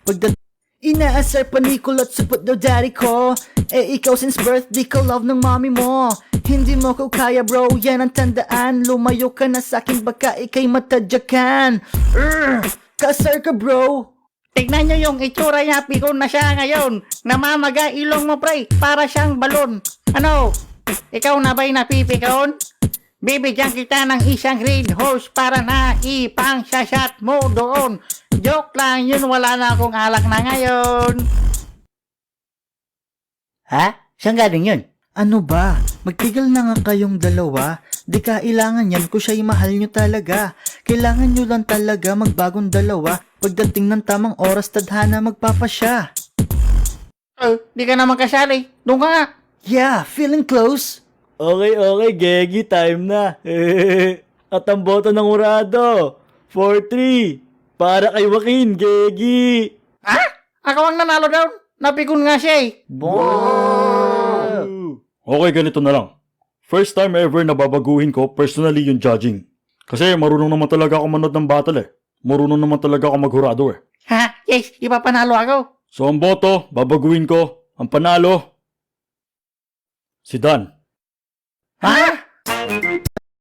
Pagdating inaasar panikulot supot daw daddy ko. Eh ikaw since birth di ka love ng mommy mo. Hindi mo ko kaya bro, yan ang tandaan. Lumayo ka na sa'kin baka ikay matadyakan. Kasar ka bro. Tignan nyo yung itsura niya, pikon na siya ngayon. Namamaga ilong mo pre, para siyang balon. Ano? Ikaw na ba'y napipikon? Bibigyan kita ng isang green horse para na ipang shot mo doon. Joke lang yun, wala na akong alak na ngayon. Ha? Saan galing yun? Ano ba? Magtigil na nga kayong dalawa. Di kailangan yan kung siya'y mahal nyo talaga. Kailangan nyo lang talaga magbagong dalawa. Pagdating ng tamang oras, tadhana magpapasya. Di ka naman kasali. Doon ka nga. Yeah, feeling close? Okay, Gegi, time na. At ang boto ng urado, 4-3. Para kay Joaquin, Gegi. Ha? Ako ang nanalo daw. Napikon nga siya eh. Okay, ganito na lang. First time ever na babaguhin ko personally yung judging. Kasi marunong naman talaga ako manood ng battle eh. Marunong naman talaga ako maghurado eh. Ha? Yes, ipapanalo ako. So ang boto, babaguhin ko. Ang panalo, si Dan. Ha?